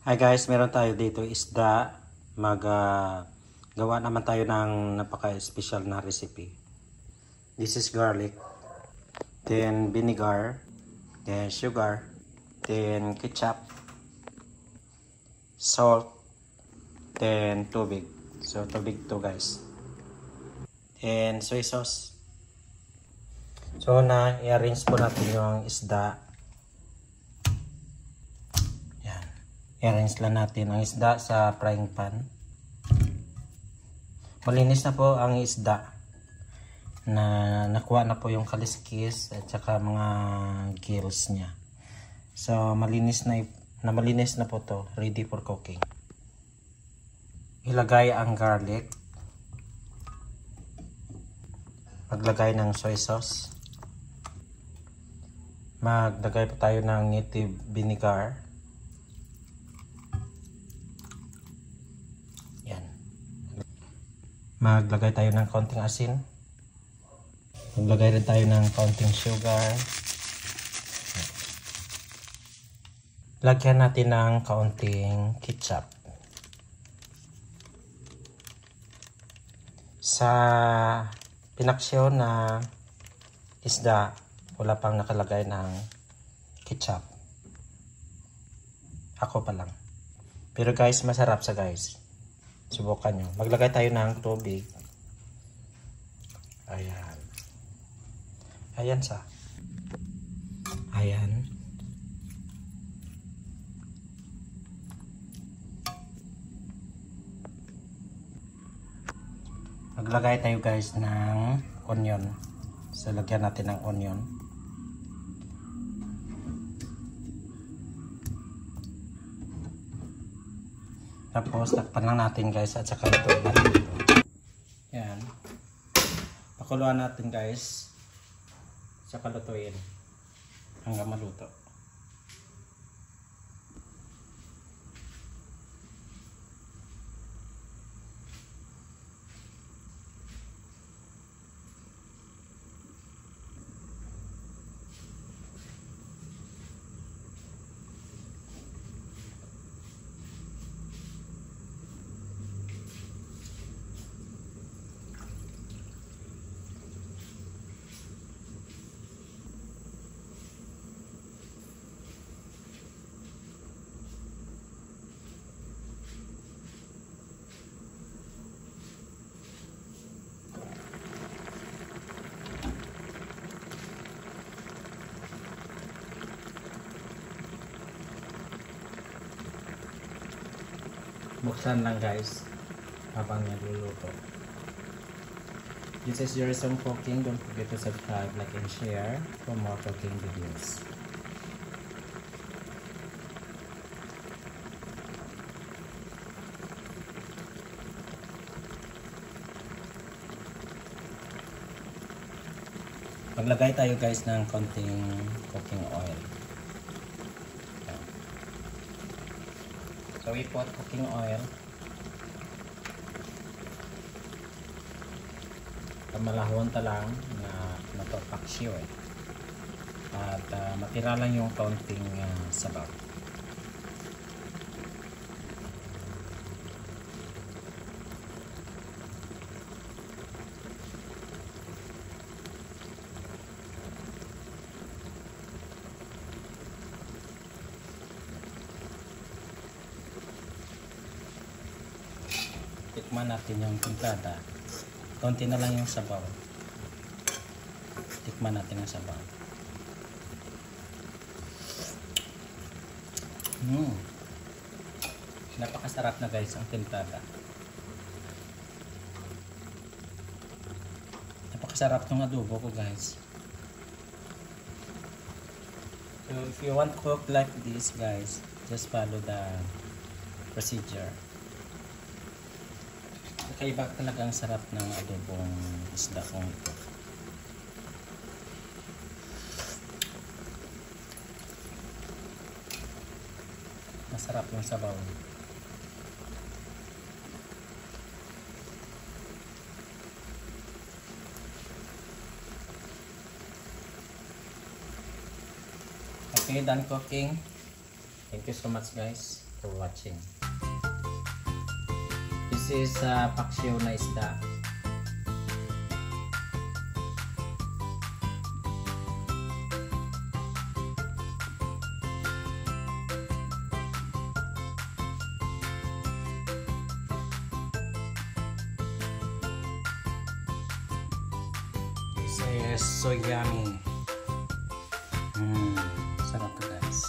Hi guys, meron tayo dito isda. Gawa naman tayo ng napaka-special na recipe. This is garlic, then vinegar, then sugar, then ketchup, salt, then tubig. So tubig to guys. And soy sauce. So i-arrange po natin yung isda. I-arrange lang natin ang isda sa frying pan. Malinis na po ang isda. Nakuha na po yung kaliskis at saka mga gills niya. So malinis na po to, ready for cooking. Ilagay ang garlic. Maglagay ng soy sauce. Maglagay po tayo ng native vinegar. Maglagay tayo ng kaunting asin. Maglagay rin tayo ng kaunting sugar. Lagyan natin ng kaunting ketchup. Sa pinaksyo na isda, wala pang nakalagay ng ketchup. Ako pa lang. Pero guys, masarap sa guys. Subukan nyo. Maglagay tayo ng tubig. Ayan. Ayan sa. Ayan. Maglagay tayo guys ng onion. So lagyan natin ng onion. Tapos takpan lang natin guys at saka lutuin natin ito. Yan. Pakuluan natin guys. Saka lutuin hanggang maluto. Buksan lang guys habang nagluluto. This is your Rizom Cooking. Don't forget to subscribe, like, and share for more cooking videos. Maglagay tayo guys ng konting cooking oil. So we put cooking oil. Kamalahon ta lang na natopaksyo eh. At matira lang yung kaunting sabaw. Tikman natin yung timplada. Konti na lang yung sabaw. Tikman natin ang sabaw. Napakasarap na guys ang timplada. Napakasarap tong adobo ko guys. So if you want to cook like this guys, just follow the procedure. Kakaiba talaga ang sarap ng adobong isda kong ito. Masarap yung sabaw. Okay, done cooking. Thank you so much guys for for watching. This is paksiw na isda. This is so yummy. Sarap to guys.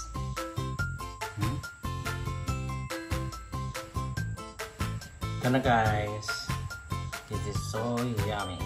Ito na guys. This is so yummy.